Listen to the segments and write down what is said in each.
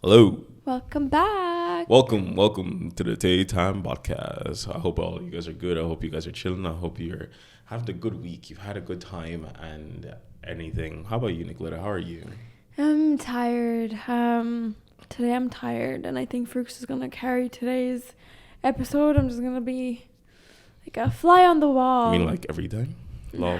Hello. Welcome back. Welcome to the TAE Time Podcast. I hope all you guys are good. I hope you guys are chilling. I hope you're having a good week. You've had a good time and anything. How about you, Nicoletta? How are you? I'm tired. Today I'm tired, and I think Fruks is gonna carry today's episode. I'm just gonna be like a fly on the wall. I mean, like every time? Lol.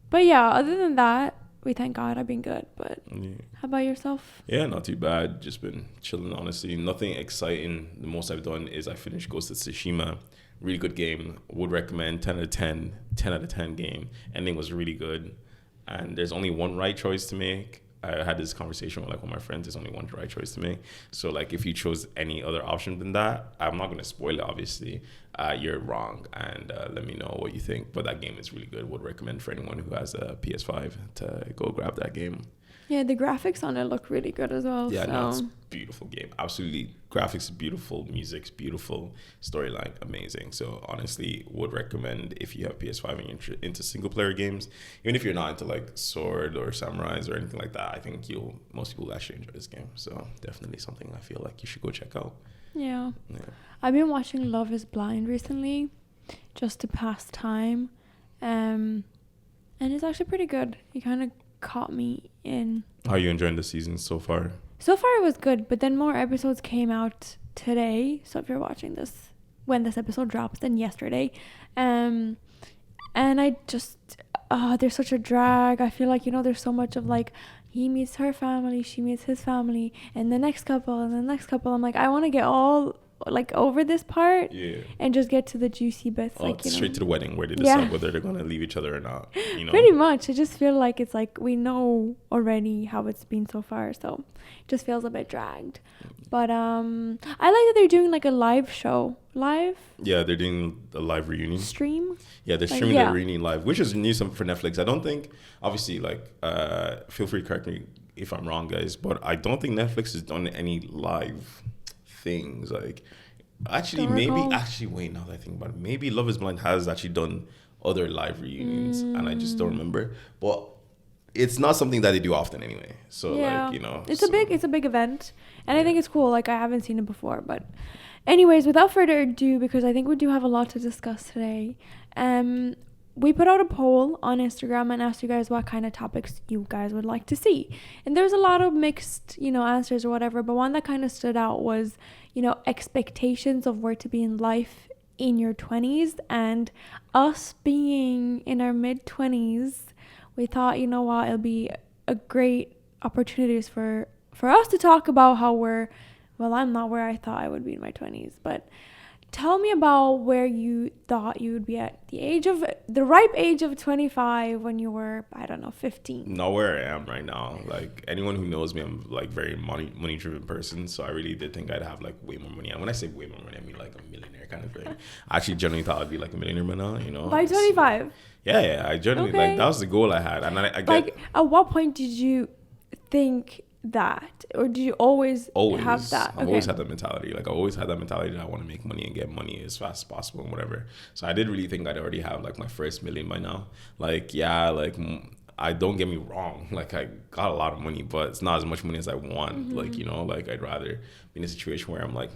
But yeah, other than that, we thank God I've been good. But Yeah. how about yourself? Yeah, not too bad. Just been chilling, honestly. Nothing exciting. The most I've done is I finished Ghost of Tsushima. Really good game. Would recommend 10 out of 10. 10 out of 10 game. Ending was really good. And there's only one right choice to make. I had this conversation with one of my friends. There's only one right choice to make. So if you chose any other option than that, I'm not going to spoil it, obviously. You're wrong. And let me know what you think. But that game is really good. Would recommend for anyone who has a PS5 to go grab that game. Yeah, the graphics on it look really good as well. Yeah, so. no, it's a beautiful game. Absolutely. Graphics is beautiful. Music's beautiful. Storyline, amazing. So honestly, would recommend if you have PS5 and you're into single player games, even if you're not into sword or samurais or anything like that, I think most people will actually enjoy this game. So definitely something I feel like you should go check out. Yeah. I've been watching Love is Blind recently just to pass time. And it's actually pretty good. It kind of caught me in. How are you enjoying the season so far? So far it was good, but then more episodes came out today. So if you're watching this when this episode drops, then yesterday. And I just there's such a drag. I feel like, there's so much of he meets her family, she meets his family, and the next couple and the next couple. I'm like, I want to get all over this part and just get to the juicy bits. Straight to the wedding where they decide whether they're going to leave each other or not. Pretty much. I just feel like it's we know already how it's been so far, so it just feels a bit dragged. But I like that they're doing a live show. Yeah, they're doing a live reunion. Stream? Yeah, they're streaming the reunion live, which is new for Netflix. I don't think, obviously, feel free to correct me if I'm wrong, guys, but I don't think Netflix has done any live things. Wait, now that I think about it, maybe Love is Blind has actually done other live reunions and I just don't remember. But it's not something that they do often anyway. So it's a big event, and I think it's cool. I haven't seen it before, but anyways, without further ado, because I think we do have a lot to discuss today, we put out a poll on Instagram and asked you guys what kind of topics you guys would like to see. And there's a lot of mixed, answers or whatever. But one that kind of stood out was, expectations of where to be in life in your 20s. And us being in our mid-20s, we thought, it'll be a great opportunities for us to talk about how I'm not where I thought I would be in my 20s. But tell me about where you thought you would be at the ripe age of 25 when you were, 15. Not where I am right now. Anyone who knows me, I'm very money driven person. So I really did think I'd have way more money. And when I say way more money, I mean a millionaire kind of thing. I actually genuinely thought I'd be a millionaire by now, By 25? Yeah. I genuinely, that was the goal I had. And I get... at what point did you think that, or did you always have that? I've always had that mentality. I always had that mentality that I want to make money and get money as fast as possible and whatever. So I did really think I'd already have my first million by now. I don't get me wrong. I got a lot of money, but it's not as much money as I want. Mm-hmm. I'd rather be in a situation where I'm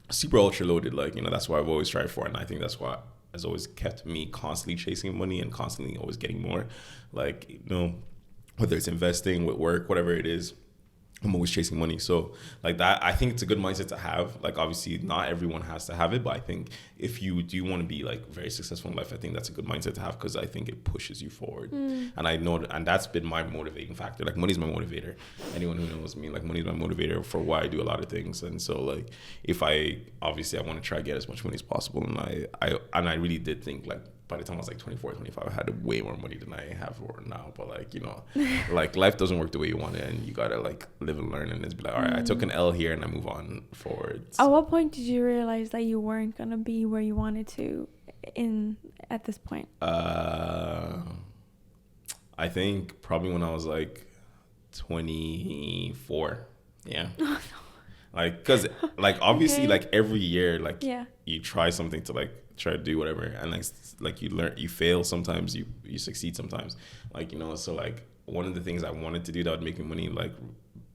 super ultra loaded. That's what I've always tried for, and I think that's what has always kept me constantly chasing money and constantly always getting more. Whether it's investing with work, whatever it is, I'm always chasing money. So that, I think it's a good mindset to have. Obviously not everyone has to have it, but I think if you do want to be very successful in life, I think that's a good mindset to have, because I think it pushes you forward. And I know, and that's been my motivating factor. Money's my motivator. Anyone who knows me, money's my motivator for why I do a lot of things. And so if I want to try to get as much money as possible, and I really did think by the time I was 24, 25, I had way more money than I have now. But life doesn't work the way you want it, and you gotta live and learn, and it's all right, I took an L here and I move on forward. At what point did you realize that you weren't gonna be where you wanted to at this point? I think probably when I was 24. Yeah. Because obviously every year you try something to try to do whatever, and you learn, you fail sometimes, you succeed sometimes, so one of the things I wanted to do that would make me money, like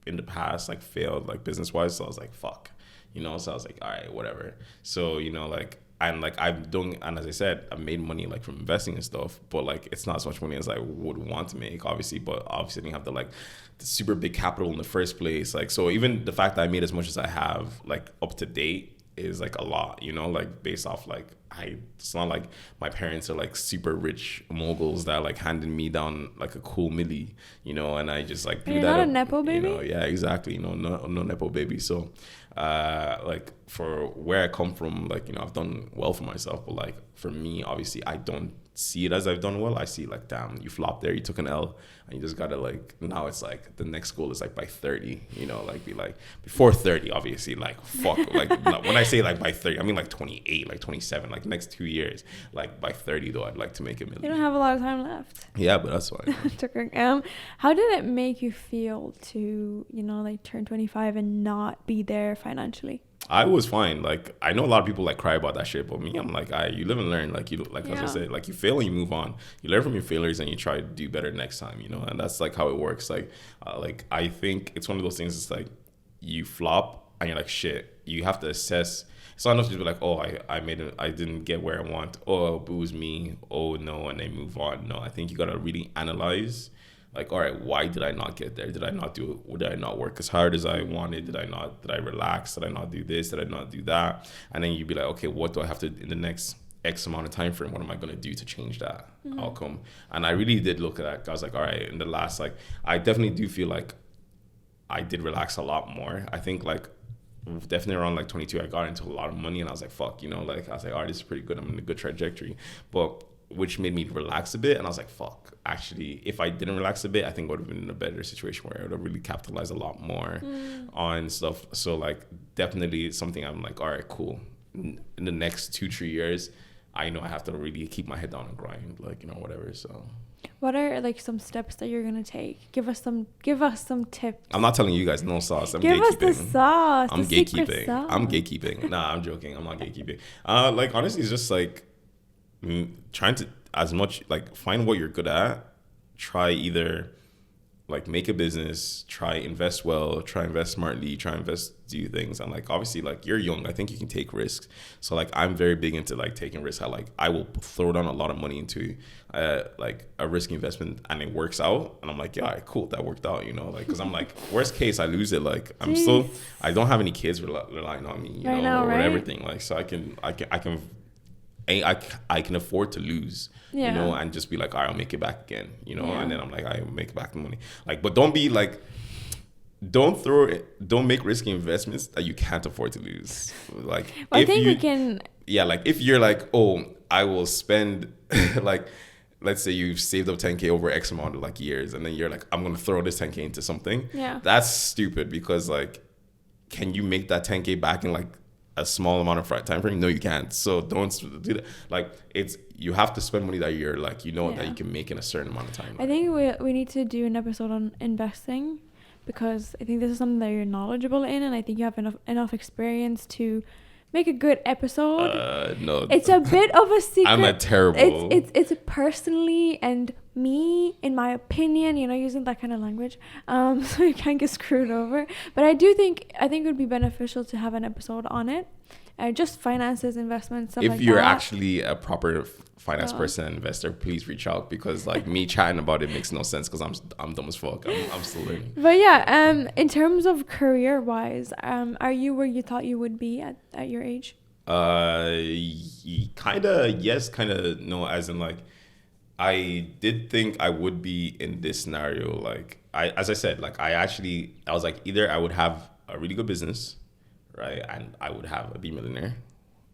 in the past, like failed, like business wise. So I was like, fuck, you know. So I was like, all right, whatever. So, you know, like, and like I'm doing, and as I said, I've made money like from investing and stuff, but like it's not as much money as I would want to make, obviously. But obviously, I didn't have the super big capital in the first place. Like, so even the fact that I made as much as I have, like up to date, is like a lot, you know, like based off like it's not like my parents are like super rich moguls that like handed me down like a cool milli, you know, and I just like blew that up. You're not a nepo baby? You know, yeah, exactly. You know, no nepo baby. So like for where I come from, like, you know, I've done well for myself, but like for me, obviously I don't see it as I've done well. I see like, damn, you flopped there, you took an L, and you just gotta like, now it's like the next goal is like by 30, you know, like be like before 30, obviously, like fuck, like when I say like by 30, I mean like 28, like 27, like next 2 years, like by 30 though, I'd like to make $1 million. You don't have a lot of time left. Yeah, but that's fine. How did it make you feel to, you know, like turn 25 and not be there financially? I was fine. Like, I know a lot of people like cry about that shit, but me, I'm like, you live and learn. Like, you like, as I said, like you fail and you move on. You learn from your failures and you try to do better next time, you know. And that's like how it works. Like I think it's one of those things. It's like you flop and you're like, shit. You have to assess. It's not enough to be like, oh, I didn't get where I want. Oh, it was me. Oh no, and then move on. No, I think you gotta really analyze. Like, all right, why did I not get there? Did I not do it? Did I not work as hard as I wanted? Did I relax? Did I not do this? Did I not do that? And then you'd be like, okay, what do I have to, in the next X amount of time frame, what am I going to do to change that outcome? And I really did look at that. I was like, all right, in the last, like, I definitely do feel like I did relax a lot more. I think like definitely around like 22, I got into a lot of money and I was like, fuck, you know, like I was like, all right, this is pretty good. I'm in a good trajectory. But which made me relax a bit. And I was like, fuck, actually, if I didn't relax a bit, I think I would have been in a better situation where I would have really capitalized a lot more on stuff. So like, definitely something I'm like, all right, cool. In the next 2-3 years, I know I have to really keep my head down and grind, like, you know, whatever. So what are like some steps that you're gonna take? Give us some tips. I'm not telling you guys no sauce. I'm Give gatekeeping. us the sauce. I'm the gatekeeping. Sauce. I'm gatekeeping. Nah, I'm joking. I'm not gatekeeping. Like honestly, it's just like trying to as much like find what you're good at. Try either like make a business, try invest well, try invest smartly, try do things. And like obviously like you're young, I think you can take risks. So like I'm very big into like taking risks. I will throw down a lot of money into like a risk investment and it works out and I'm like, yeah, all right, cool, that worked out, you know, like because I'm like worst case I lose it, like I don't have any kids relying on me, you know, or everything, like so I can afford to lose, you know, and just be like, all right, I'll make it back again, you know, and then I'm like, I'll make back the money. Like, but don't be like, don't make risky investments that you can't afford to lose. Like, well, I think we can. Yeah, like if you're like, oh, I will spend like, let's say you've saved up 10K over X amount of like years, and then you're like, I'm gonna throw this 10K into something. Yeah, that's stupid because like, can you make that 10K back in like a small amount of time frame? No, you can't. So don't do that. Like you have to spend money that you're like, you know, that you can make in a certain amount of time. I think we need to do an episode on investing because I think this is something that you're knowledgeable in, and I think you have enough experience to make a good episode. No, it's a bit of a secret. I'm a terrible. It's personally and me, in my opinion, you know, using that kind of language, so you can't get screwed over. But I think it would be beneficial to have an episode on it, just finances, investments, stuff like that. If you're actually a proper finance person and investor, please reach out because like me chatting about it makes no sense because I'm dumb as fuck. I'm still learning. But yeah, in terms of career wise, are you where you thought you would be at your age? Kind of yes, kind of no. As in like, I did think I would be in this scenario. Like as I said, like I was like either I would have a really good business, right, and I would be a millionaire,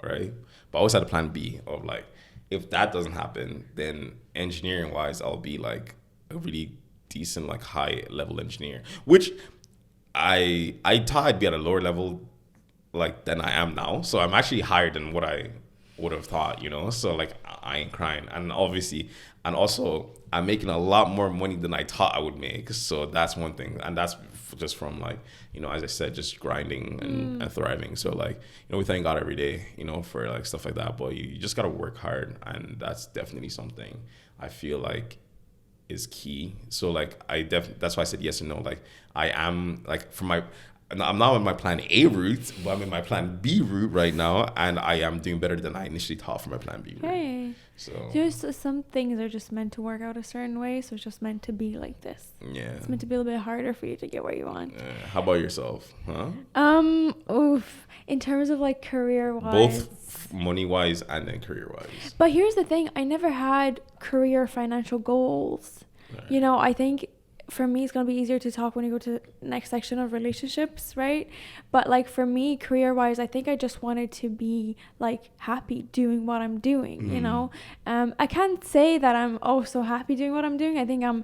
right. But I always had a plan B of like, if that doesn't happen, then engineering wise, I'll be like a really decent, like high level engineer, which I thought I'd be at a lower level like than I am now. So I'm actually higher than what I would have thought, you know? So like I ain't crying. And obviously, and also I'm making a lot more money than I thought I would make. So that's one thing. And that's just from like, you know, as I said, just grinding and thriving. So like, you know, we thank God every day, you know, for like stuff like that. But you just got to work hard. And that's definitely something I feel like is key. So like that's why I said yes and no. Like I am like I'm not on my plan A route, but I'm in my plan B route right now, and I am doing better than I initially thought for my plan B route. Hey. So just some things are just meant to work out a certain way, so it's just meant to be like this. Yeah. It's meant to be a little bit harder for you to get where you want. How about yourself? Huh? In terms of like career wise. Both money wise and then career wise. But here's the thing, I never had career financial goals. Right. You know, I think for me it's going to be easier to talk when you go to the next section of relationships, right? But like for me, career wise, I think I just wanted to be like happy doing what I'm doing, you know? I can't say that I'm so happy doing what I'm doing. I think I'm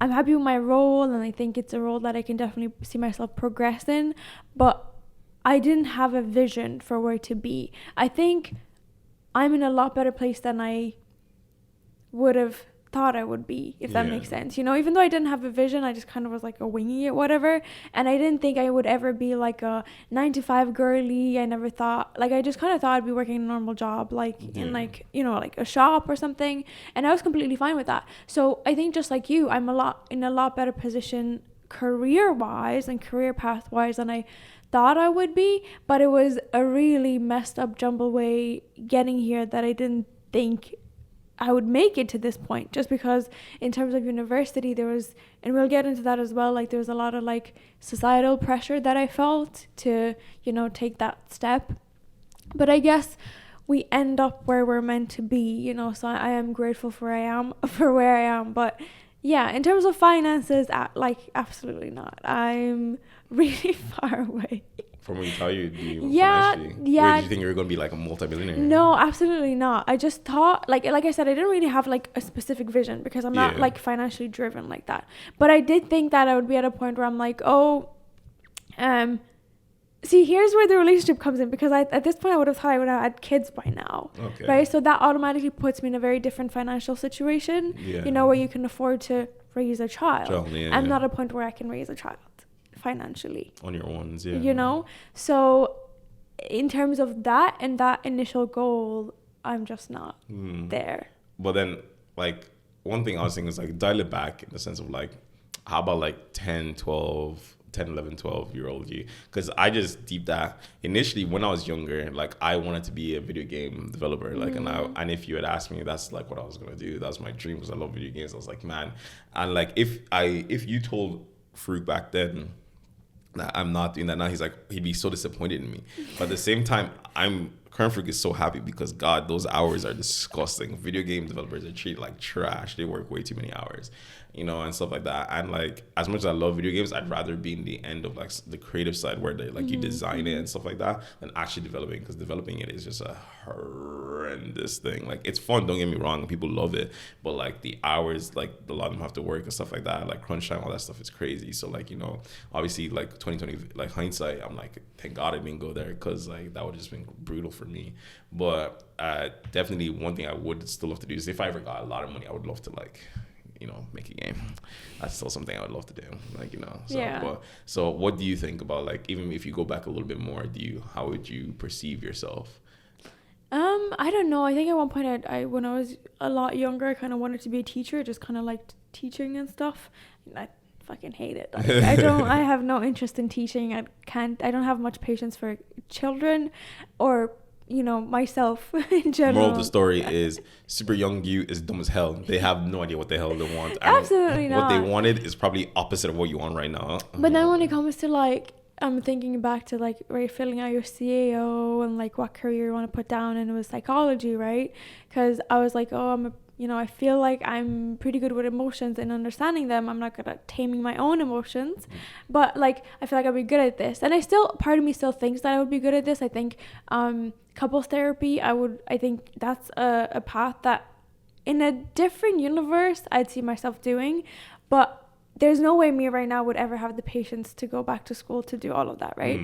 happy with my role, and I think it's a role that I can definitely see myself progress in, but I didn't have a vision for where to be. I think I'm in a lot better place than I would have thought I would be, if that makes sense. You know, even though I didn't have a vision, I just kind of was like a winging it, whatever. And I didn't think I would ever be like a 9-to-5 girly. I never thought, like, I just kind of thought I'd be working a normal job, like in like, you know, like a shop or something. And I was completely fine with that. So I think just like you, I'm in a lot better position career wise and career path wise than I thought I would be. But it was a really messed up jumble way getting here that I didn't think I would make it to this point, just because in terms of university there was, and we'll get into that as well, like there was a lot of like societal pressure that I felt to, you know, take that step. But I guess we end up where we're meant to be, you know, so I am grateful for where I am. But yeah, in terms of finances, like absolutely not. I'm really far away. From what you tell you, do you yeah. Wait, did you think you were going to be like a multi-billionaire? No, absolutely not. I just thought, like I said, I didn't really have like a specific vision because I'm not like financially driven like that. But I did think that I would be at a point where I'm like, see, here's where the relationship comes in, because at this point I would have thought I would have had kids by now. Okay. Right? So that automatically puts me in a very different financial situation, you know, where you can afford to raise a child. I'm not at a point where I can raise a child financially on your ones, you know. So in terms of that and that initial goal, I'm just not there. But then like one thing I was thinking is like dial it back in the sense of like, how about like 11, 12 year old you? Because I just deep that initially when I was younger, like I wanted to be a video game developer, like and if you had asked me, that's like what I was gonna do. That was my dream, because I love video games. I was like, man, and like if you told Farouk back then that I'm not doing that now, he'd be so disappointed in me. But at the same time, current Farouk is so happy, because God, those hours are disgusting. Video game developers are treated like trash. They work way too many hours, you know, and stuff like that. And like, as much as I love video games, I'd rather be in the end of like the creative side where they like you design it and stuff like that than actually developing, because developing it is just a horrendous thing. Like, it's fun, don't get me wrong, people love it, but like the hours, like a lot of them have to work and stuff like that, like crunch time, all that stuff is crazy. So like, you know, obviously like 2020, like hindsight, I'm like, thank God I didn't go there, because like that would have just been brutal for me. But definitely one thing I would still love to do is, if I ever got a lot of money, I would love to like, you know, make a game. That's still something I would love to do, like, you know. So what do you think about, like, even if you go back a little bit more, how would you perceive yourself? I don't know. I think at one point I when I was a lot younger, I kind of wanted to be a teacher. Just kind of liked teaching and stuff. I fucking hate it. Like, I have no interest in teaching. I don't have much patience for children or, you know, myself in general. Moral of the story is, super young you is dumb as hell. They have no idea what the hell they want. Absolutely not. What they wanted is probably opposite of what you want right now. But then when it comes to like, I'm thinking back to like where you're filling out your CAO and like what career you want to put down, and it was psychology, right? Because I was like, I feel like I'm pretty good with emotions and understanding them. I'm not good at taming my own emotions, but like I feel like I'd be good at this. And part of me still thinks that I would be good at this. I think couples therapy, I think that's a path that in a different universe I'd see myself doing, but there's no way me right now would ever have the patience to go back to school to do all of that, right?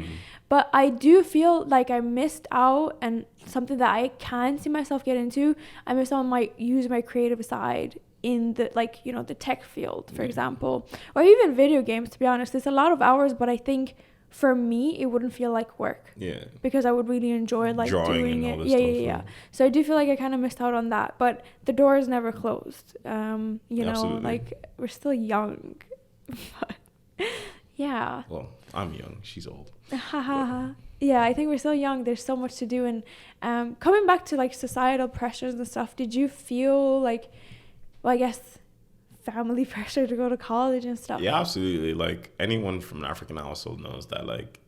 But I do feel like I missed out, and something that I can see myself get into, I missed out on use my creative side in the, like, you know, the tech field, for example, or even video games. To be honest, it's a lot of hours, but I think for me, it wouldn't feel like work. Yeah. Because I would really enjoy like Drawing doing and all it. this Yeah. stuff, So I do feel like I kind of missed out on that, but the door is never closed. You know, Absolutely. like we're still young. But yeah. Well, I'm young. She's old. Yeah, I think we're still young. There's so much to do. And coming back to like societal pressures and stuff, did you feel like, well, I guess family pressure to go to college and stuff? Yeah, absolutely. Like anyone from an African household knows that like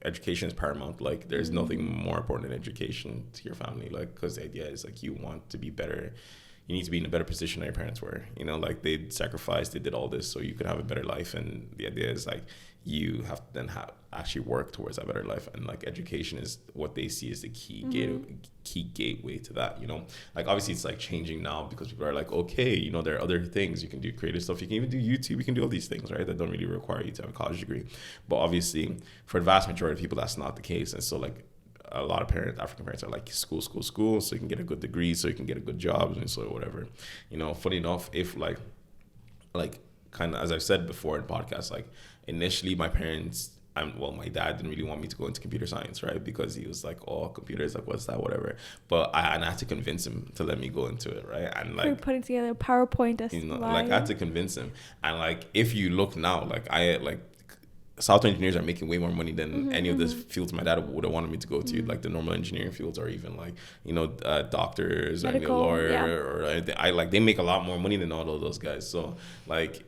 education is paramount. Like there's nothing more important than education to your family. Like, because the idea is like you want to be better. You need to be in a better position than your parents were. You know, like they sacrificed, they did all this so you could have a better life. And the idea is like you have to then actually work towards that better life. And like education is what they see as the key gateway to that. You know, like obviously it's like changing now because people are like, okay, you know, there are other things you can do, creative stuff. You can even do YouTube. You can do all these things, right? That don't really require you to have a college degree. But obviously, for the vast majority of people, that's not the case. And so like, a lot of African parents are like school, so you can get a good degree, so you can get a good job, and so whatever. You know, funny enough, if like kind of as I've said before in podcasts, like initially my parents, my dad didn't really want me to go into computer science, right? Because he was like, oh, computers, like what's that, whatever. But I had to convince him to let me go into it, right? And like we're putting together a PowerPoint as like I had to convince him. And like if you look now, like software engineers are making way more money than any of the fields my dad would have wanted me to go to, like the normal engineering fields, or even like, you know, doctors, medical, or a lawyer, or anything. They make a lot more money than all of those guys. So like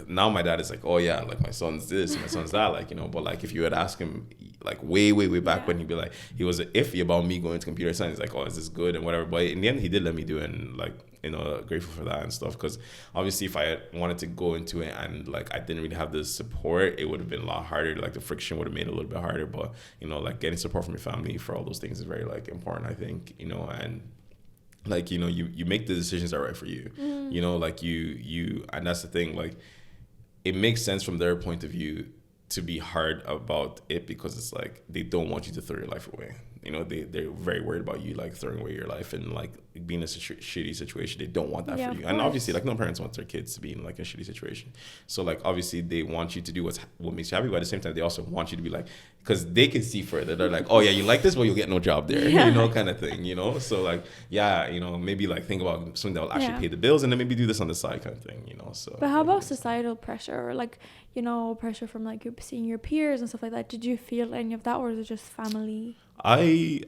now my dad is like, oh yeah, like my son's this, my son's that, like, you know. But like if you would ask him like way back when, he'd be like, he was iffy about me going to computer science, like, oh, is this good and whatever. But in the end he did let me do it, and like, you know, grateful for that and stuff. Because obviously if I wanted to go into it and like I didn't really have the support, it would have been a lot harder. Like the friction would have made it a little bit harder. But you know, like getting support from your family for all those things is very like important, I think, you know. And like, you know, you make the decisions that are right for you, you know, like you and that's the thing, like it makes sense from their point of view to be hard about it, because it's like they don't want you to throw your life away. You know, they're very worried about you like throwing away your life and like being in a shitty situation. They don't want that for you. And obviously like no parents want their kids to be in like a shitty situation. So like obviously they want you to do what makes you happy, but at the same time they also want you to be like, because they can see further. They're like, oh yeah, you like this, well you'll get no job there, you know, kind of thing, you know. So like, yeah, you know, maybe like think about something that will actually pay the bills, and then maybe do this on the side kind of thing, you know. So but how about societal pressure, or like, you know, pressure from like seeing your peers and stuff like that? Did you feel any of that, or is it just family? I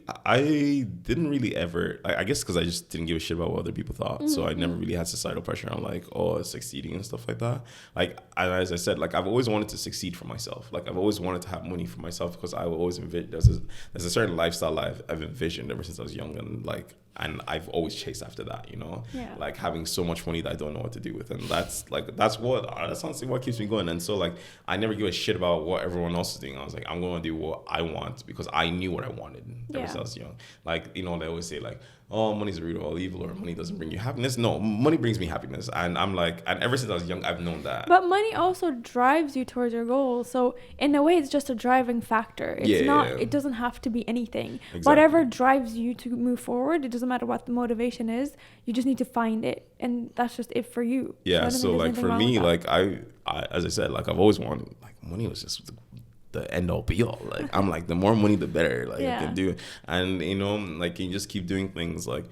didn't really ever, I guess because I just didn't give a shit about what other people thought. So I never really had societal pressure on like, oh, succeeding and stuff like that. Like, as I said, like I've always wanted to succeed for myself. Like I've always wanted to have money for myself, because I always envision there's a certain lifestyle I've envisioned ever since I was young, and I've always chased after that, you know, like having so much money that I don't know what to do with. And that's honestly what keeps me going. And so like, I never give a shit about what everyone else is doing. I was like, I'm going to do what I want, because I knew what I wanted ever since I was young. Like, you know, they always say like, oh, money's the root of all evil, or money doesn't bring you happiness. No, money brings me happiness. And I'm like, and ever since I was young, I've known that. But money also drives you towards your goals. So in a way, it's just a driving factor. It's not, it doesn't have to be anything. Exactly. Whatever drives you to move forward, it doesn't matter what the motivation is. You just need to find it. And that's just it for you. Yeah. So like for me, like I, as I said, like I've always wanted, like money was just the end all be all. Like I'm like, the more money the better, like I can do. And you know, like you just keep doing things like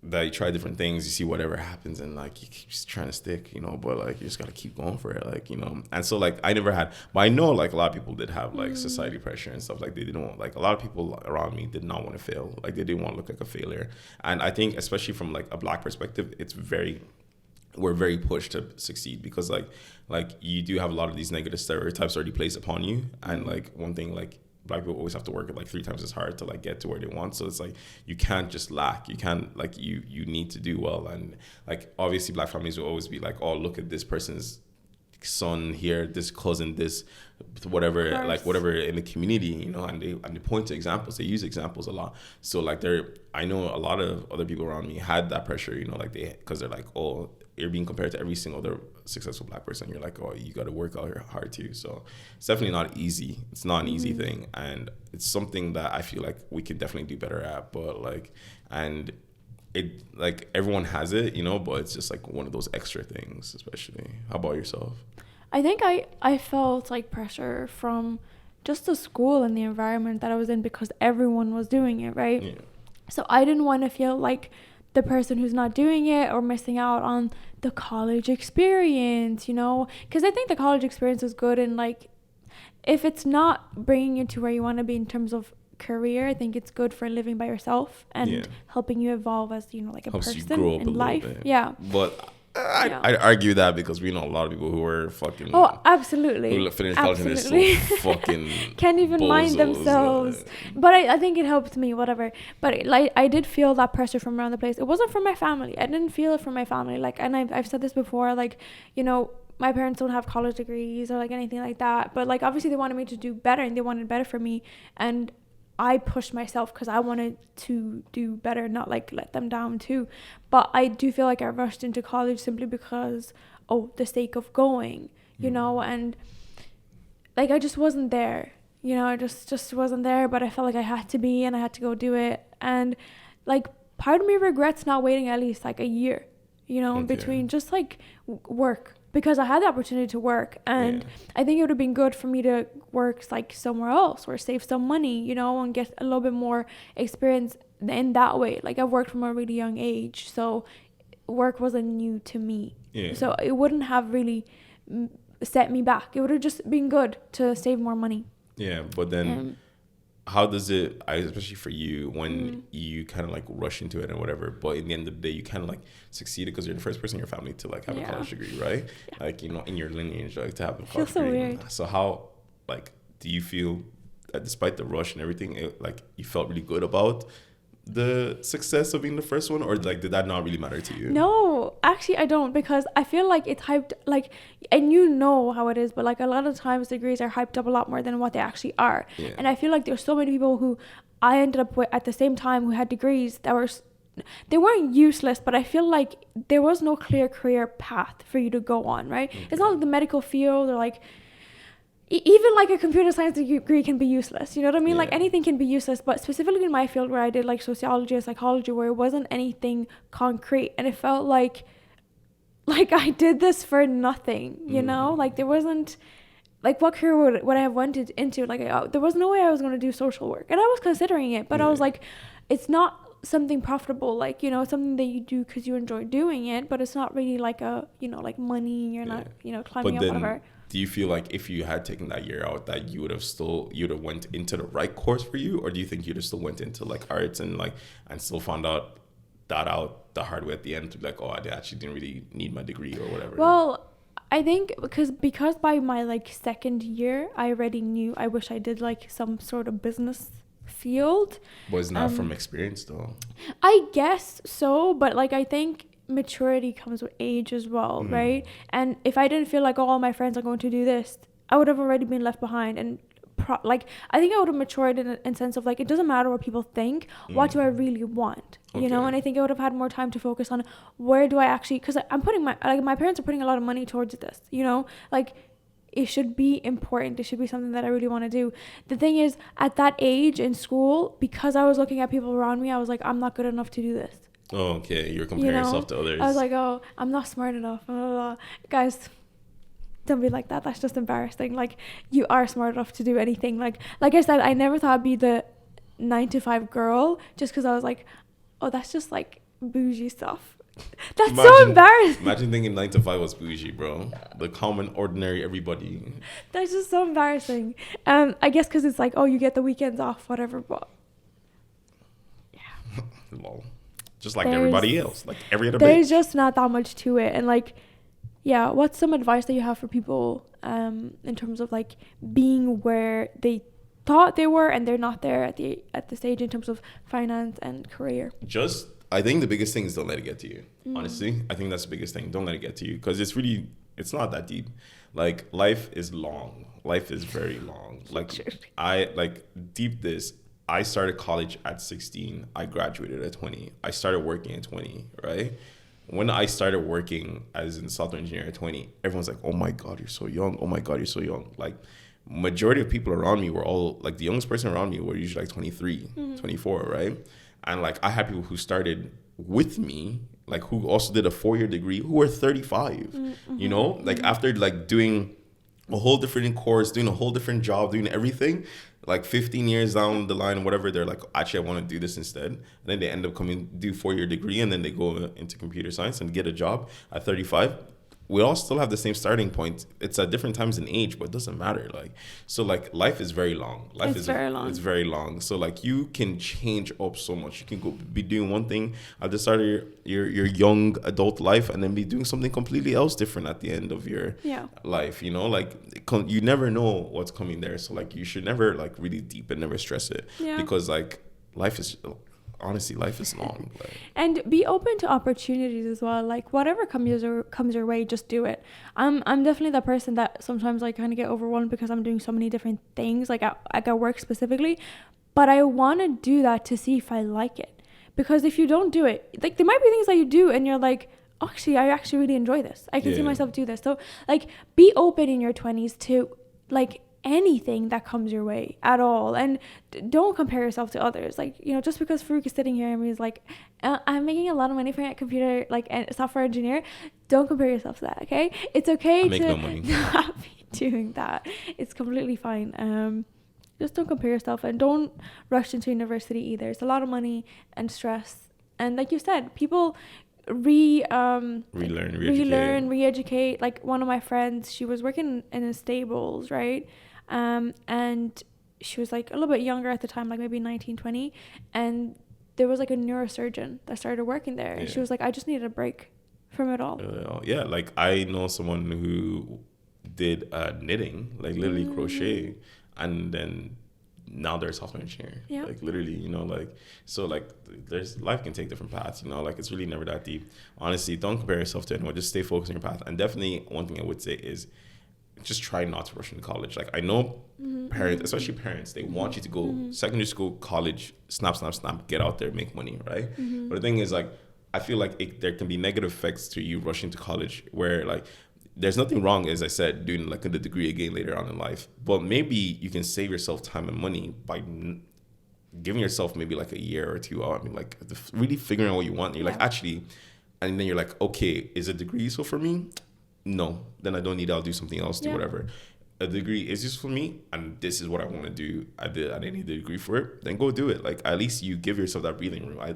that. You try different things, you see whatever happens, and like you keep just trying to stick, you know. But like you just gotta keep going for it, like, you know. And so like I never had, but I know like a lot of people did have like society pressure and stuff. Like they didn't want, like a lot of people around me did not want to fail. Like they didn't want to look like a failure. And I think especially from like a Black perspective, we're very pushed to succeed, because like you do have a lot of these negative stereotypes already placed upon you. And like one thing, like Black people always have to work like 3 times as hard to like get to where they want. So it's like you can't just lack. You can't, like, you need to do well. And like obviously Black families will always be like, oh, look at this person's son here, this cousin, this whatever, like whatever in the community, you know. And they point to examples. They use examples a lot. So like I know a lot of other people around me had that pressure, you know, like because they're like, oh, you're being compared to every single other successful Black person. You're like, oh, you got to work out hard too. So it's definitely not easy. It's not an easy thing. And it's something that I feel like we could definitely do better at. But like, and it, like everyone has it, you know, but it's just like one of those extra things, especially. How about yourself? I think I felt like pressure from just the school and the environment that I was in because everyone was doing it, right? Yeah. So I didn't want to feel like the person who's not doing it or missing out on the college experience, you know? Because I think the college experience is good, and like, if it's not bringing you to where you want to be in terms of career, I think it's good for living by yourself and helping you evolve as, you know, like a Helps person you grow up in a life. little bit. Yeah. But I'd argue that because we know a lot of people who are fucking... Oh, absolutely. Who finish college and they're so fucking... Can't even mind themselves. But I think it helped me, whatever. But like, I did feel that pressure from around the place. It wasn't from my family. I didn't feel it from my family. Like, and I've said this before, like, you know, my parents don't have college degrees or like anything like that. But like, obviously they wanted me to do better and they wanted better for me. And I pushed myself because I wanted to do better, not like let them down too. But I do feel like I rushed into college simply because, the sake of going, you know, and like I just wasn't there, you know, I just wasn't there. But I felt like I had to be, and I had to go do it. And like, part of me regrets not waiting at least like a year, you know, between just like work. Because I had the opportunity to work, and I think it would have been good for me to work like somewhere else or save some money, you know, and get a little bit more experience in that way. Like, I've worked from a really young age, so work wasn't new to me. Yeah. So it wouldn't have really set me back. It would have just been good to save more money. Yeah, but then how does it, especially for you, when you kind of like rush into it and whatever, but in the end of the day, you kind of like succeeded because you're the first person in your family to like have a college degree, right? Yeah. Like, you know, in your lineage, like to have a college degree. Weird. So how, like, do you feel that despite the rush and everything, like you felt really good about the success of being the first one, or like did that not really matter to you? No, actually I don't, because I feel like it's hyped, like, and you know how it is, but like a lot of times degrees are hyped up a lot more than what they actually are. And I feel like there's so many people who I ended up with at the same time who had degrees that they weren't useless, but I feel like there was no clear career path for you to go on, right? It's not like the medical field or like even like a computer science degree can be useless, you know what I mean? Like anything can be useless, but specifically in my field where I did like sociology or psychology, where it wasn't anything concrete, and it felt like I did this for nothing, you know? Like there wasn't, like, what career would I have wanted into? Like there was no way I was going to do social work, and I was considering it, but I was like, it's not something profitable, like, you know, it's something that you do because you enjoy doing it, but it's not really like a, you know, like money, you're not, you know, climbing up, whatever. Do you feel like if you had taken that year out, that you'd have went into the right course for you, or do you think you'd have still went into like arts and still found out the hard way at the end to be like, I actually didn't really need my degree or whatever? Well, I think because by my like second year, I already knew I wish I did like some sort of business field. But isn't that from experience though? I guess so, but like I think maturity comes with age as well, right? And if I didn't feel like all my friends are going to do this, I would have already been left behind. And I think I would have matured in sense of like, it doesn't matter what people think, what do I really want, you know? And I think I would have had more time to focus on where do I actually, because I'm putting my parents are putting a lot of money towards this, you know, like it should be important, it should be something that I really want to do. The thing is, at that age in school, because I was looking at people around me, I was like, I'm not good enough to do this. Oh, okay. You're comparing yourself to others. I was like, I'm not smart enough. Blah, blah, blah. Guys, don't be like that. That's just embarrassing. Like, you are smart enough to do anything. Like I said, I never thought I'd be the 9-to-5 girl just because I was like, that's just like bougie stuff. That's so embarrassing. Imagine thinking 9-to-5 was bougie, bro. The common, ordinary, everybody. That's just so embarrassing. I guess because it's like, you get the weekends off, whatever. But yeah. Lol. Just like everybody else, like every other there's bitch. Just not that much to it. And like, what's some advice that you have for people in terms of like being where they thought they were and they're not there at the stage in terms of finance and career? I think the biggest thing is don't let it get to you. Honestly, I think that's the biggest thing. Don't let it get to you, because it's not that deep. Like, life is long. Life is very long. I started college at 16. I graduated at 20. I started working at 20, right? When I started working as a software engineer at 20, everyone's like, oh my God, you're so young. Oh my God, you're so young. Like, majority of people around me were all, like, the youngest person around me were usually like 23, 24, right? And like, I had people who started with me, like, who also did a 4-year degree, who were 35, you know? Like, after like doing a whole different course, doing a whole different job, doing everything. Like 15 years down the line, whatever, they're like, actually, I want to do this instead. And then they end up coming, do 4-year degree, and then they go into computer science and get a job at 35. We all still have the same starting point. It's at different times in age, but it doesn't matter. Like, so like life is very long. Life is very long. It's very long. So like you can change up so much. You can go be doing one thing at the start of your young adult life, and then be doing something completely else different at the end of your life. You know, like you never know what's coming there. So like you should never like really deep and never stress it, because like life is. Honestly, life is long. Like. And be open to opportunities as well. Like whatever comes your way, just do it. I'm definitely that person that sometimes I kind of get overwhelmed because I'm doing so many different things, like at work specifically. But I want to do that to see if I like it. Because if you don't do it, like there might be things that you do and you're like, actually, I actually really enjoy this. I can see myself do this. So like be open in your 20s to like anything that comes your way at all, and don't compare yourself to others. Like, you know, just because Farouk is sitting here and he's like, I'm making a lot of money for a computer, like a software engineer, don't compare yourself to that. Okay, it's okay to no money. not be doing that. It's completely fine. Just don't compare yourself, and don't rush into university either. It's a lot of money and stress, and like you said, people relearn, re-educate. Like one of my friends, she was working in a stables, right? And she was like a little bit younger at the time, like maybe 19, 20, and there was like a neurosurgeon that started working there, and she was like, I just needed a break from it all. Like I know someone who did knitting, like literally crochet, and then now they're a software engineer. Like literally, you know, like, so like there's life can take different paths, you know, like it's really never that deep. Honestly, don't compare yourself to anyone, just stay focused on your path. And definitely one thing I would say is just try not to rush into college. Like I know parents, especially parents, they want you to go secondary school, college, snap, get out there, make money, right? But the thing is, like, I feel like there can be negative effects to you rushing to college, where like there's nothing wrong, as I said, doing like the degree again later on in life, but maybe you can save yourself time and money by giving yourself maybe like a year or two out. I mean, like really figuring out what you want. You're like, actually, and then you're like, okay, is a degree useful for me? No, then I don't need it. I'll do something else, do whatever. A degree is useful for me, and this is what I want to do. I didn't need the degree for it. Then go do it. Like at least you give yourself that breathing room. I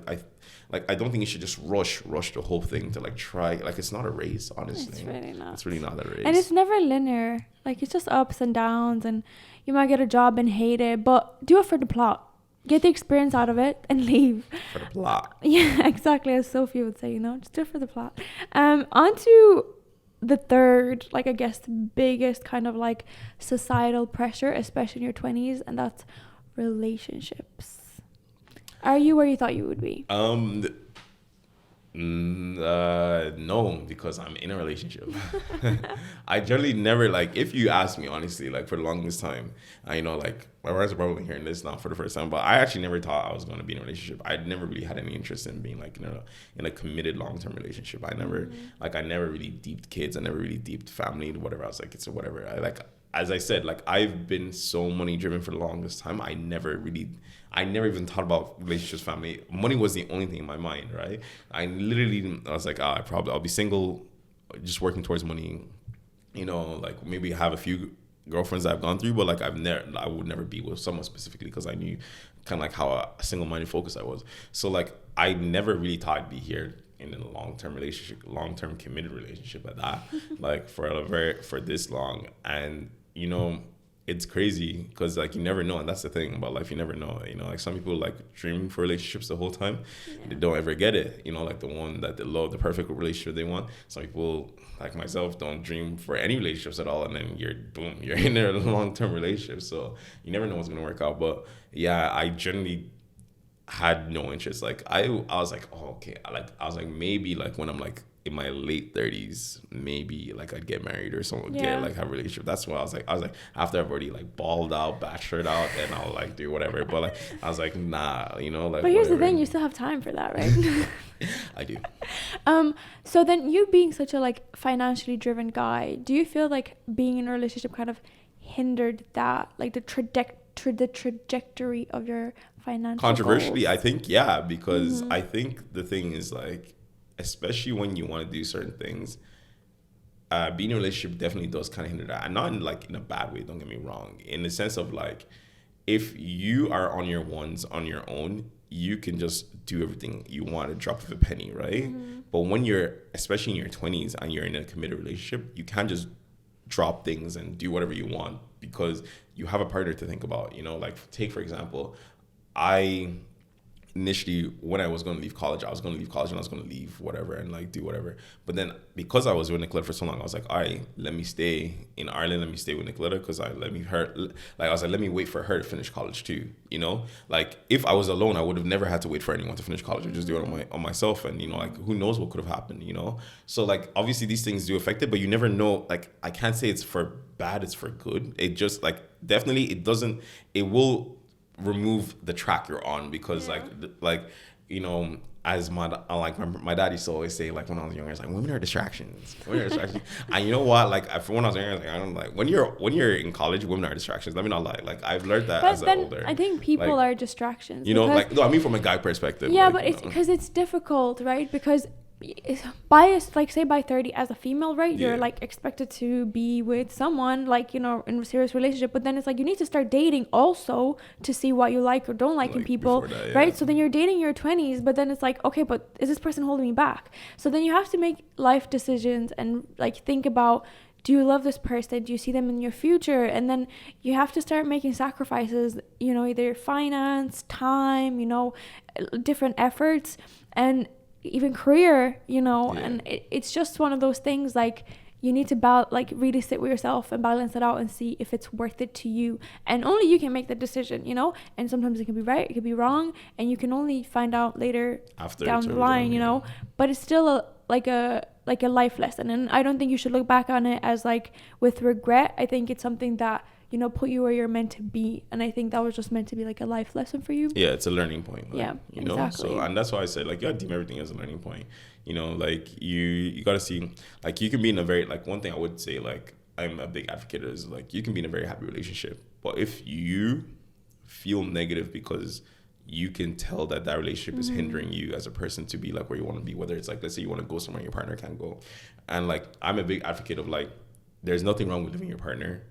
don't think you should just rush the whole thing to like try. Like it's not a race, honestly. It's really not a race. And it's never linear. Like it's just ups and downs, and you might get a job and hate it, but do it for the plot. Get the experience out of it and leave. For the plot. Yeah, exactly. As Sophie would say, you know, just do it for the plot. On to the third, like I guess the biggest kind of like societal pressure, especially in your 20s, and that's relationships. Are you where you thought you would be? No, because I'm in a relationship. I generally never, like, if you ask me honestly, like for the longest time, I know like my parents are probably hearing this now for the first time, but I actually never thought I was going to be in a relationship. I never really had any interest in being like in a committed long-term relationship. I never really deeped kids. I never really deeped family, whatever. I was like, it's a whatever. As I said, like I've been so money driven for the longest time. I never even thought about relationships, family. Money was the only thing in my mind, right? I was like, I'll be single, just working towards money. You know, like maybe have a few girlfriends that I've gone through, but like I would never be with someone specifically, because I knew kind of like how a single-minded focus I was. So like I never really thought I'd be here in a long-term relationship, long-term committed relationship at that, like for this long. And you know, it's crazy because like you never know, and that's the thing about life, you never know. You know, like some people like dream for relationships the whole time, they don't ever get it. You know, like the one that they love, the perfect relationship they want. Some people like myself don't dream for any relationships at all, and then you're in a long-term relationship. So you never know what's gonna work out. But yeah, I generally had no interest. Like I was like, oh, okay. I was like, maybe like when I'm like in my late 30s, maybe like I'd get married or something, have a relationship. That's what I was like after I've already like balled out, bachelored out, then I'll like do whatever. But like I was like, nah, you know, like. But here's the thing, you still have time for that, right? I do. So then, you being such a like financially driven guy, do you feel like being in a relationship kind of hindered that, like the trajectory of your financial controversially goals? I think because I think the thing is like, especially when you want to do certain things, being in a relationship definitely does kind of hinder that, and not in like in a bad way. Don't get me wrong. In the sense of like, if you are on your ones on your own, you can just do everything you want at a drop of a penny, right? Mm-hmm. But when you're, especially in your 20s, and you're in a committed relationship, you can't just drop things and do whatever you want because you have a partner to think about. You know, like take for example, I initially, when I was going to leave college, I was going to leave college and I was going to leave whatever and like do whatever. But then because I was with Nicoletta for so long, I was like, all right, let me stay in Ireland. Let me stay with Nicoletta because I was like, let me wait for her to finish college too. You know, like if I was alone, I would have never had to wait for anyone to finish college. I just do it on myself. And, you know, like who knows what could have happened, you know? So like, obviously these things do affect it, but you never know. Like, I can't say it's for bad, it's for good. It just like, definitely it will remove the track you're on because like you know, as my dad used to always say, like when I was younger, it's like women are distractions. And you know what, like when I was younger, I don't like when you're in college, women are distractions. Let me not lie, like I've learned that as an older. I think people are distractions, you know, like no, I mean from a guy perspective. Yeah, like, but it's because it's difficult, right? Because by 30 as a female, right, you're like expected to be with someone, like, you know, in a serious relationship, but then it's like you need to start dating also to see what you like or don't like in people, that, right? So then you're dating your 20s, but then it's like, okay, but is this person holding me back? So then you have to make life decisions and like think about, do you love this person? Do you see them in your future? And then you have to start making sacrifices, you know, either finance, time, you know, different efforts, and even career, you know. And it's just one of those things, like you need to really sit with yourself and balance it out and see if it's worth it to you, and only you can make the decision, you know. And sometimes it can be right, it could be wrong, and you can only find out later after down the line, you know. But it's still like a life lesson, and I don't think you should look back on it as like with regret. I think it's something that, you know, put you where you're meant to be. And I think that was just meant to be like a life lesson for you. Yeah, it's a learning point. Like, yeah, you know, exactly. So, and that's why I said, like, you gotta deem everything as a learning point. You know, like you gotta see, like you can be in a very, like one thing I would say, like I'm a big advocate is like you can be in a very happy relationship, but if you feel negative because you can tell that relationship is hindering you as a person to be like where you want to be, whether it's like, let's say you want to go somewhere your partner can't go. And like, I'm a big advocate of like, there's nothing wrong with leaving your partner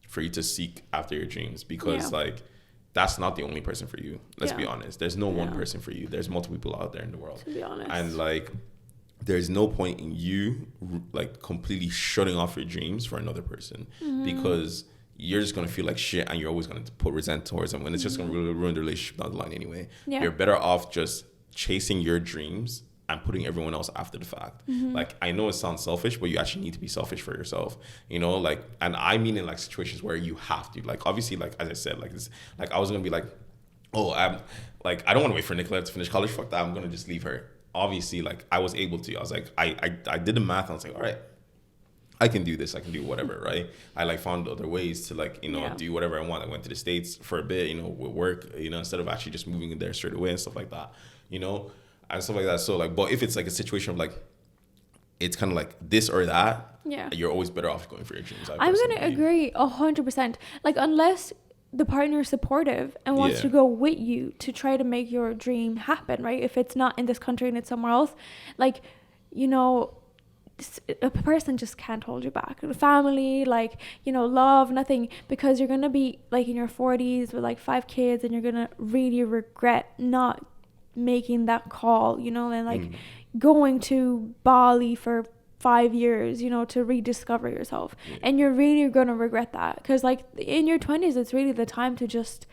for you to seek after your dreams, because like that's not the only person for you. Let's be honest. There's no one person for you. There's multiple people out there in the world. To be honest. And like, there's no point in you like completely shutting off your dreams for another person, because you're just going to feel like shit and you're always going to put resent towards them, and it's just going to really ruin the relationship down the line anyway. You're better off just chasing your dreams and putting everyone else after the fact. Like, I know it sounds selfish, but you actually need to be selfish for yourself, you know, like, and I mean in like situations where you have to, like, obviously, like, as I said, like, this, like, I was going to be like, oh, I'm like, I don't want to wait for Nicoletta to finish college. Fuck that. I'm going to just leave her. Obviously, like, I was able to. I was like, I did the math. And I was like, all right, I can do this. I can do whatever, right? I like found other ways to like, you know, do whatever I want. I went to the States for a bit, you know, with work, you know, instead of actually just moving in there straight away and stuff like that, you know, and stuff like that. So like, but if it's like a situation of like, it's kind of like this or that, you're always better off going for your dreams. I'm going to agree 100%. Like, unless the partner is supportive and wants to go with you to try to make your dream happen, right? If it's not in this country and it's somewhere else, like, you know, a person just can't hold you back. Family, like, you know, love, nothing, because you're gonna be like in your 40s with like 5 kids and you're gonna really regret not making that call, you know, and like going to Bali for 5 years, you know, to rediscover yourself. And you're really gonna regret that, because like in your 20s it's really the time to just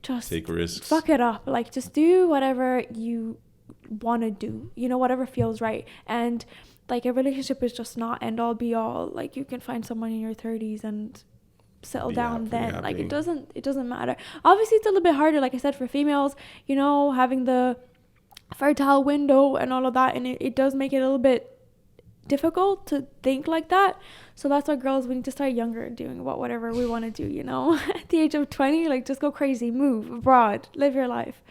take risks, fuck it up, like just do whatever you want to do, you know, whatever feels right. And like, a relationship is just not end all be all. Like, you can find someone in your 30s and settle down then. Like, it doesn't matter. Obviously, it's a little bit harder, like I said, for females, you know, having the fertile window and all of that, and it does make it a little bit difficult to think like that. So that's why girls, we need to start younger, doing whatever we want to do, you know. At the age of 20, like, just go crazy, move abroad, live your life.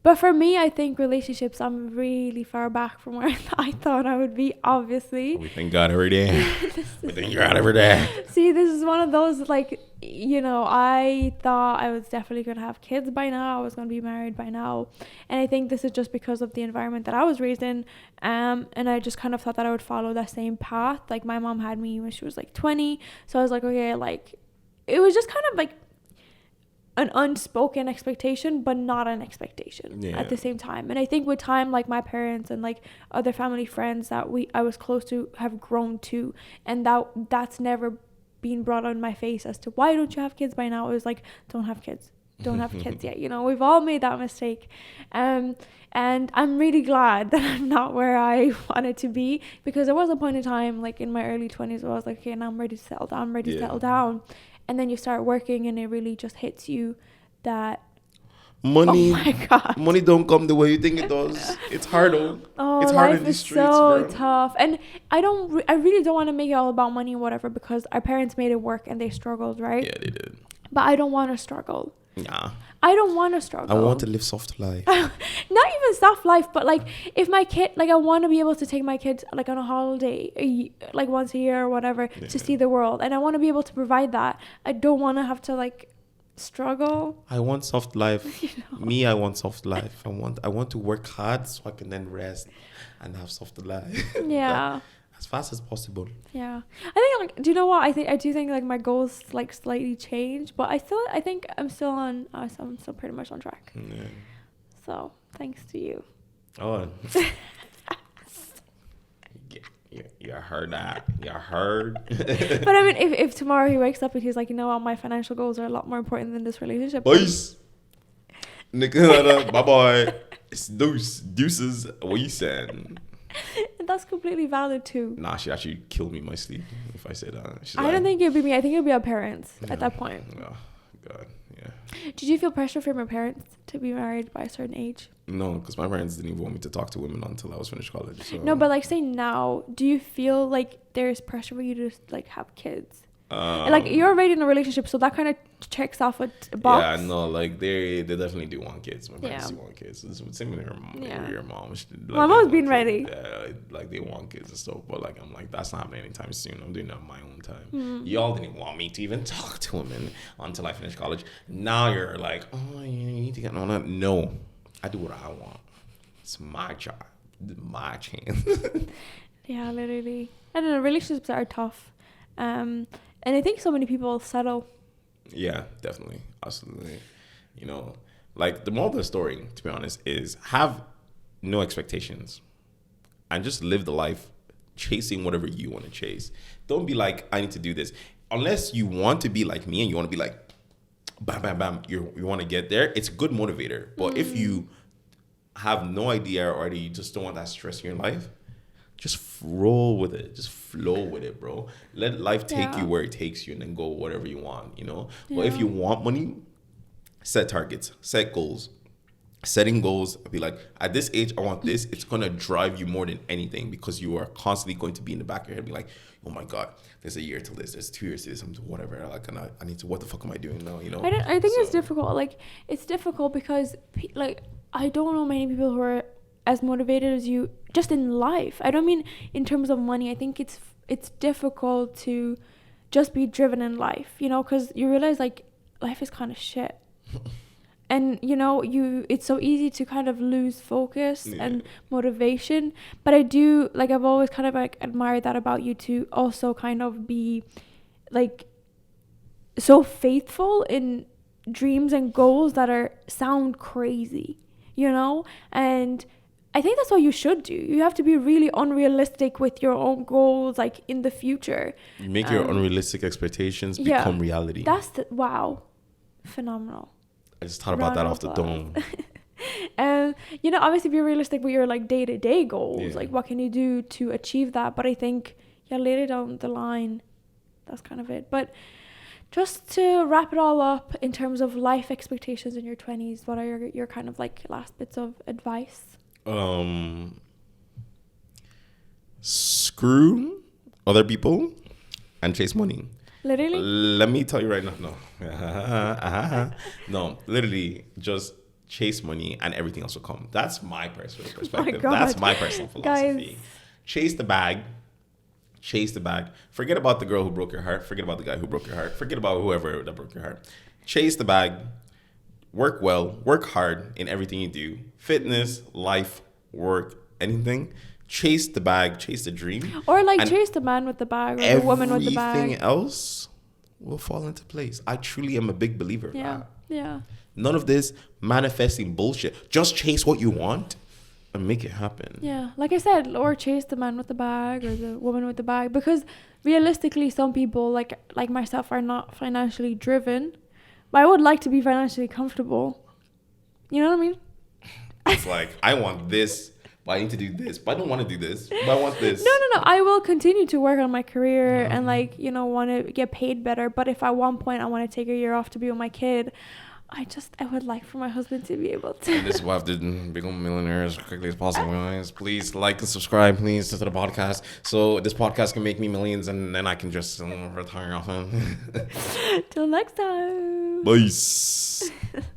But for me, I think relationships, I'm really far back from where I thought I would be, obviously. We thank God every day. We thank God every day. See, this is one of those, like, you know, I thought I was definitely going to have kids by now. I was going to be married by now. And I think this is just because of the environment that I was raised in. And I just kind of thought that I would follow that same path. Like, my mom had me when she was like 20. So I was like, okay, like, it was just kind of like an unspoken expectation, but not an expectation at the same time. And I think with time, like, my parents and like other family friends that I was close to have grown to, and that's never been brought on my face as to why don't you have kids by now. It was like, don't have kids yet. You know, we've all made that mistake. And I'm really glad that I'm not where I wanted to be, because there was a point in time, like in my early 20s, where I was like, okay, now I'm ready to settle down. I'm ready to settle down. And then you start working and it really just hits you that money, oh my God, money don't come the way you think it does. It's hard. It's hard in these streets, so bro. tough. And I really don't want to make it all about money or whatever, because our parents made it work and they struggled, right? Yeah, they did. But I don't want to struggle. Nah. I don't want to struggle. I want to live soft life. Not even soft life, but like, if my kid, like, I want to be able to take my kids like on a holiday, like once a year or whatever, to see the world. And I want to be able to provide that. I don't want to have to like struggle. I want soft life. You know? Me, I want soft life. I want to work hard so I can then rest and have soft life. Yeah. As fast as possible. Yeah. I think, like, do you know what? I do think like my goals like slightly change, but I think I'm still pretty much on track. Yeah. So thanks to you. Oh. You heard that. You heard. But I mean, if tomorrow he wakes up and he's like, you know what, my financial goals are a lot more important than this relationship. Boys. Nigga, bye bye. It's deuces. What you saying? And that's completely valid too. Nah, she'd actually kill me in my sleep if I say that. I don't think it'd be me. I think it'd be our parents at that point. Oh, God, yeah. Did you feel pressure from your parents to be married by a certain age? No, because my parents didn't even want me to talk to women until I was finished college. So. No, but like, say now, do you feel like there's pressure for you to like have kids? Like, you're already in a relationship, so that kind of checks off a box. Yeah, no, like they definitely do want kids. My parents do want kids. It's same with your mom. Like, my mom's been ready. Yeah, like they want kids and stuff, but like I'm like, that's not happening anytime soon. I'm doing that on my own time. Y'all didn't want me to even talk to women until I finished college. Now you're like, oh, you need to get on that. No, I do what I want. It's my job, my chance. Yeah, literally. I don't know. Relationships are tough. And I think so many people settle. Yeah, definitely. Absolutely. You know, like the moral of the story, to be honest, is have no expectations and just live the life chasing whatever you want to chase. Don't be like, I need to do this. Unless you want to be like me and you want to be like, bam, bam, bam, you want to get there, it's a good motivator. But if you have no idea or you just don't want that stress in your life, just roll with it. Just flow with it, bro. Let life take you where it takes you and then go whatever you want, you know? Yeah. But if you want money, set targets, set goals. Setting goals, be like, at this age, I want this. It's going to drive you more than anything because you are constantly going to be in the back of your head, be like, oh my God, there's a year till this, there's 2 years to this, I'm whatever. Like, and I need to, what the fuck am I doing now, you know? I think it's difficult. Like, it's difficult because, like, I don't know many people who are as motivated as you just in life. I don't mean in terms of money. I think it's difficult to just be driven in life, you know, because you realize like life is kind of shit. And you know, it's so easy to kind of lose focus and motivation. But I do, like, I've always kind of like admired that about you, to also kind of be like so faithful in dreams and goals that sound crazy, you know. And I think that's what you should do. You have to be really unrealistic with your own goals, like in the future. Make your unrealistic expectations become reality. That's wow, phenomenal. I just thought about that off the dome. You know, obviously be realistic with your like day-to-day goals. Like, what can you do to achieve that? But I think, later down the line, that's kind of it. But just to wrap it all up in terms of life expectations in your 20s, what are your kind of like last bits of advice? Screw other people and chase money. Literally? Let me tell you right now. No. No, literally just chase money and everything else will come. That's my personal perspective. That's my personal philosophy. Guys. Chase the bag. Chase the bag. Forget about the girl who broke your heart. Forget about the guy who broke your heart. Forget about whoever that broke your heart. Chase the bag. Work well. Work hard in everything you do. Fitness, life, work, anything. Chase the bag. Chase the dream. Or like chase the man with the bag or the woman with the bag. Everything else will fall into place. I truly am a big believer of that. Yeah. None of this manifesting bullshit. Just chase what you want and make it happen. Yeah, like I said, or chase the man with the bag or the woman with the bag, because realistically, some people like myself are not financially driven, but I would like to be financially comfortable. You know what I mean? It's like, I want this, but I need to do this, but I don't want to do this, but I want this. No. I will continue to work on my career and like, you know, want to get paid better. But if at one point I want to take a year off to be with my kid, I would like for my husband to be able to. And this is why I have to become millionaires as quickly as possible, guys. Please like and subscribe, please, to the podcast. So this podcast can make me millions and then I can just retire off. Till next time. Bye.